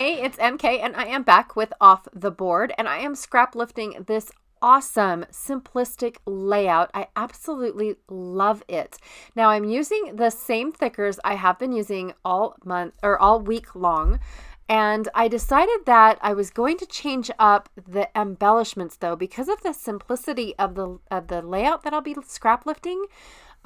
Hey, it's MK, and I am back with Off the Board, and I am scrap lifting this awesome simplistic layout. I absolutely love it. Now I'm using the same thickers I have been using all month or all week long. And I decided that I was going to change up the embellishments though, because of the simplicity of the layout that I'll be scrap lifting.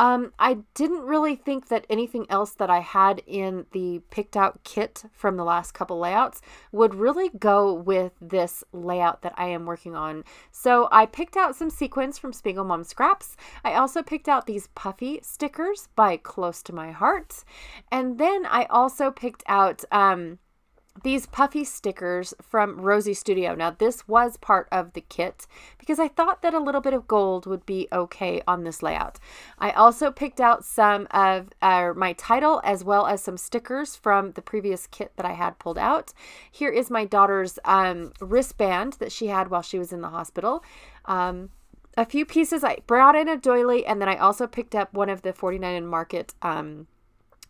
I didn't really think that anything else that I had in the picked out kit from the last couple layouts would really go with this layout that I am working on. So I picked out some sequins from Spiegelmom Mom Scraps. I also picked out these puffy stickers by Close to My Heart. And then I also picked out these puffy stickers from Rosie Studio. Now this was part of the kit because I thought that a little bit of gold would be okay on this layout. I also picked out some of my title as well as some stickers from the previous kit that I had pulled out. Here is my daughter's wristband that she had while she was in the hospital. A few pieces I brought in a doily, and then I also picked up one of the 49 in Market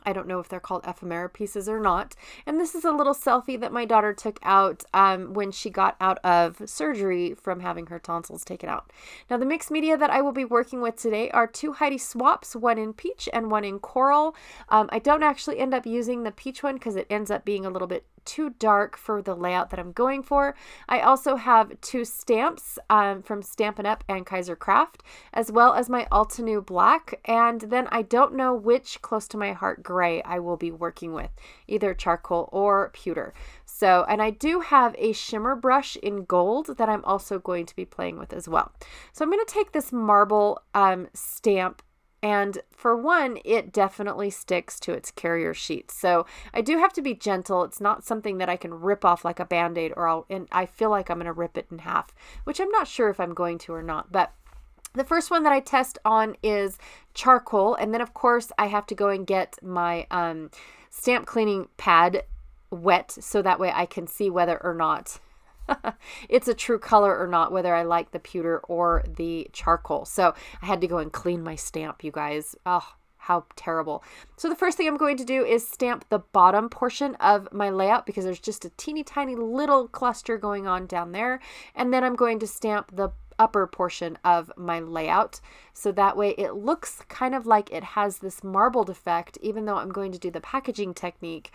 I don't know if they're called ephemera pieces or not. And this is a little selfie that my daughter took out when she got out of surgery from having her tonsils taken out. Now, the mixed media that I will be working with today are two Heidi swaps, one in peach and one in coral. I don't actually end up using the peach one because it ends up being a little bit too dark for the layout that I'm going for. I also have two stamps from Stampin' Up! And Kaiser Craft, as well as my Altenew Black, and then I don't know which Close to My Heart gray I will be working with, either charcoal or pewter. So, and I do have a shimmer brush in gold that I'm also going to be playing with as well. So I'm going to take this marble stamp, and for one, it definitely sticks to its carrier sheet. So I do have to be gentle. It's not something that I can rip off like a Band-Aid, and I feel like I'm going to rip it in half, which I'm not sure if I'm going to or not. But the first one that I test on is charcoal. And then of course I have to go and get my stamp cleaning pad wet so that way I can see whether or not it's a true color or not, whether I like the pewter or the charcoal. So I had to go and clean my stamp, you guys. Oh, how terrible. So the first thing I'm going to do is stamp the bottom portion of my layout because there's just a teeny tiny little cluster going on down there. And then I'm going to stamp the upper portion of my layout. So that way it looks kind of like it has this marbled effect, even though I'm going to do the packaging technique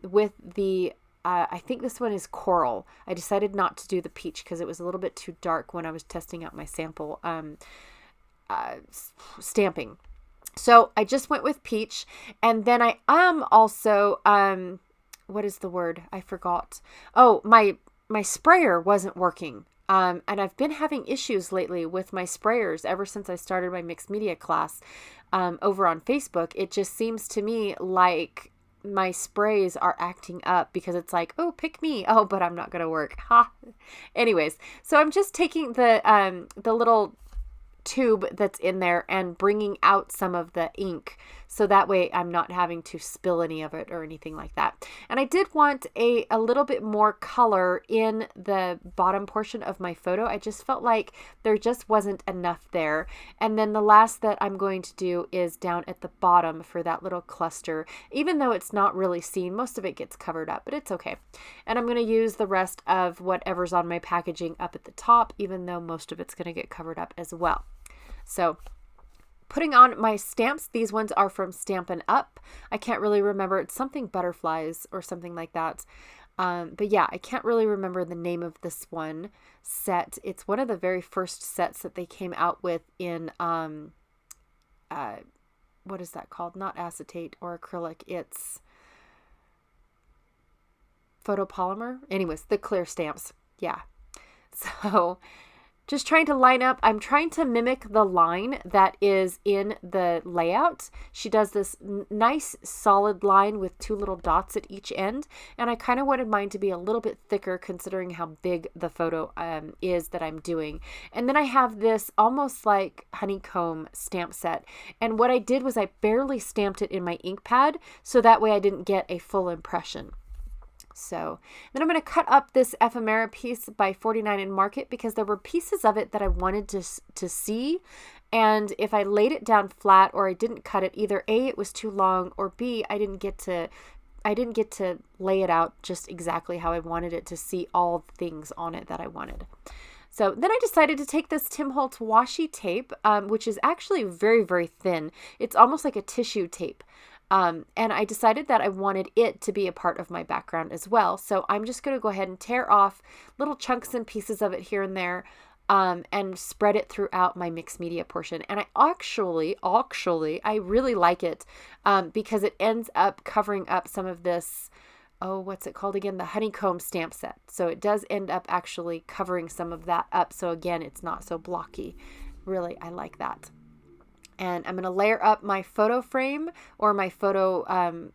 with the I think this one is coral. I decided not to do the peach because it was a little bit too dark when I was testing out my sample stamping. So I just went with peach. And then I am also, what is the word? I forgot. Oh, my sprayer wasn't working. And I've been having issues lately with my sprayers ever since I started my mixed media class over on Facebook. It just seems to me like my sprays are acting up because it's like, oh, pick me. Oh, but I'm not going to work. Ha. Anyways, so I'm just taking the little tube that's in there and bringing out some of the ink so that way I'm not having to spill any of it or anything like that. And I did want a little bit more color in the bottom portion of my photo. I just felt like there just wasn't enough there. And then the last that I'm going to do is down at the bottom for that little cluster. Even though it's not really seen, most of it gets covered up, but it's okay. And I'm going to use the rest of whatever's on my packaging up at the top, even though most of it's going to get covered up as well. So putting on my stamps, these ones are from Stampin' Up. I can't really remember. It's something butterflies or something like that. But yeah, I can't really remember the name of this one set. It's one of the very first sets that they came out with in, what is that called? Not acetate or acrylic. It's photopolymer. Anyways, the clear stamps. Yeah. So just trying to line up. I'm trying to mimic the line that is in the layout. She does this nice solid line with two little dots at each end. And I kind of wanted mine to be a little bit thicker considering how big the photo is that I'm doing. And then I have this almost like honeycomb stamp set. And what I did was I barely stamped it in my ink pad so that way I didn't get a full impression. So then I'm going to cut up this ephemera piece by 49 in Market because there were pieces of it that I wanted to see. And if I laid it down flat or I didn't cut it, either A, it was too long, or B, I didn't get to didn't get to lay it out just exactly how I wanted it to see all the things on it that I wanted. So then I decided to take this Tim Holtz washi tape, which is actually very, very thin. It's almost like a tissue tape. And I decided that I wanted it to be a part of my background as well. So I'm just going to go ahead and tear off little chunks and pieces of it here and there, and spread it throughout my mixed media portion. And I actually, I really like it, because it ends up covering up some of this, what's it called again? The honeycomb stamp set. So it does end up actually covering some of that up. So again, it's not so blocky. Really, I like that. And I'm going to layer up my photo frame or my photo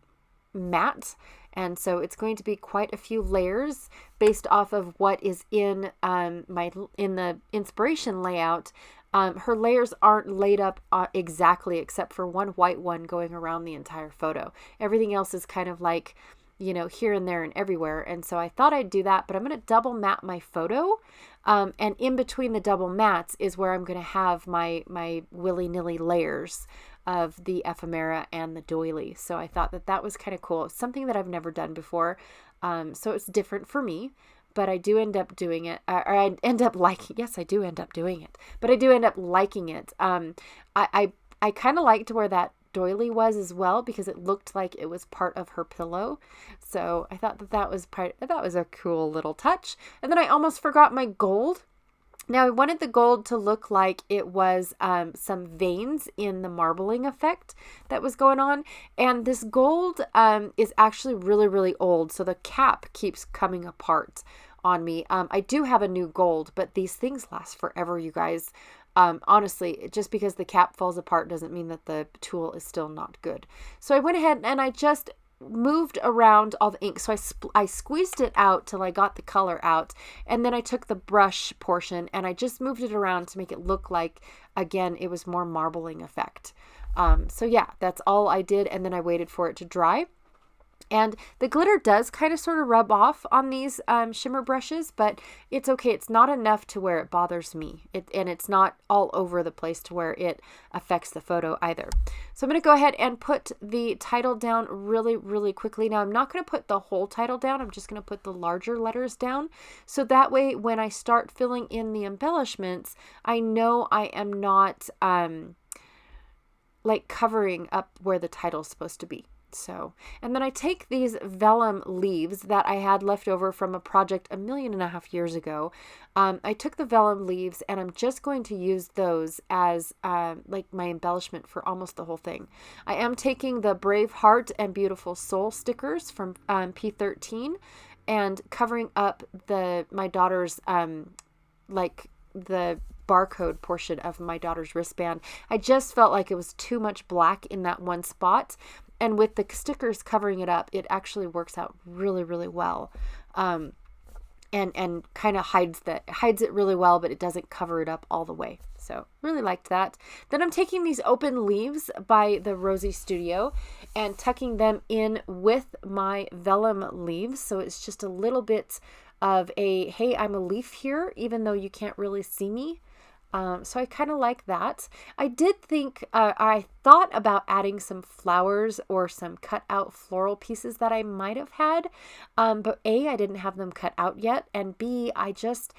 mat. And so it's going to be quite a few layers based off of what is in the inspiration layout. Her layers aren't laid up exactly, except for one white one going around the entire photo. Everything else is kind of like, here and there and everywhere. And so I thought I'd do that, but I'm going to double mat my photo. And in between the double mats is where I'm going to have my willy-nilly layers of the ephemera and the doily. So I thought that was kind of cool. It's something that I've never done before. So it's different for me, but I do end up doing it, or I end up liking, yes, I do end up doing it, but I do end up liking it. I kind of liked where that doily was as well, because it looked like it was part of her pillow. So I thought that was a cool little touch. And then I almost forgot my gold. Now I wanted the gold to look like it was some veins in the marbling effect that was going on. And this gold is actually really, really old. So the cap keeps coming apart on me. I do have a new gold, but these things last forever, you guys. Honestly, just because the cap falls apart doesn't mean that the tool is still not good. So I went ahead and I just moved around all the ink. So I squeezed it out till I got the color out. And then I took the brush portion and I just moved it around to make it look like, again, it was more marbling effect. So yeah, that's all I did. And then I waited for it to dry. And the glitter does kind of sort of rub off on these shimmer brushes, but it's okay. It's not enough to where it bothers me. And it's not all over the place to where it affects the photo either. So I'm going to go ahead and put the title down really, really quickly. Now I'm not going to put the whole title down. I'm just going to put the larger letters down. So that way, when I start filling in the embellishments, I know I am not like covering up where the title is supposed to be. So, and then I take these vellum leaves that I had left over from a project 1.5 million years ago. I took the vellum leaves and I'm just going to use those as like my embellishment for almost the whole thing. I am taking the Brave Heart and Beautiful Soul stickers from P13 and covering up my daughter's like the barcode portion of my daughter's wristband. I just felt like it was too much black in that one spot. And with the stickers covering it up, it actually works out really, really well. And kind of hides it really well, but it doesn't cover it up all the way. So really liked that. Then I'm taking these open leaves by the Rosie Studio and tucking them in with my vellum leaves. So it's just a little bit of a, hey, I'm a leaf here, even though you can't really see me. So I kind of like that. I did think, I thought about adding some flowers or some cut out floral pieces that I might have had. But A, I didn't have them cut out yet. And B, I just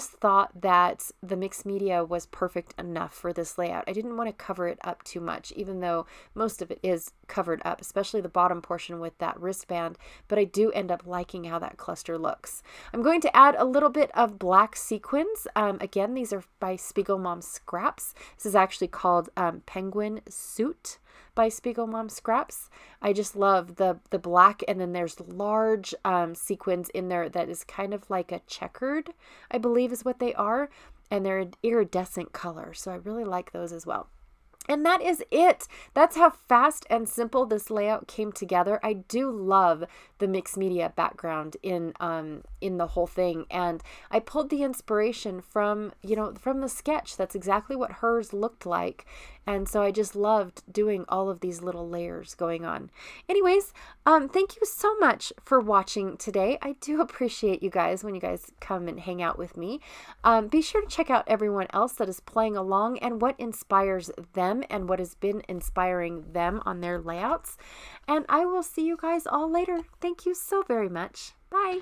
thought that the mixed media was perfect enough for this layout. I didn't want to cover it up too much, even though most of it is covered up, especially the bottom portion with that wristband. But I do end up liking how that cluster looks. I'm going to add a little bit of black sequins. Again, these are by Spiegel Mom Scraps. This is actually called Penguin Suit by Spiegel Mom Scraps. I just love the black, and then there's large sequins in there that is kind of like a checkered, I believe is what they are, and they're an iridescent color, so I really like those as well. And that is it. That's how fast and simple this layout came together. I do love the mixed media background in the whole thing. And I pulled the inspiration from the sketch. That's exactly what hers looked like. And so I just loved doing all of these little layers going on. Anyways, thank you so much for watching today. I do appreciate you guys when you guys come and hang out with me. Be sure to check out everyone else that is playing along and what inspires them and what has been inspiring them on their layouts. And I will see you guys all later. Thank you so very much. Bye.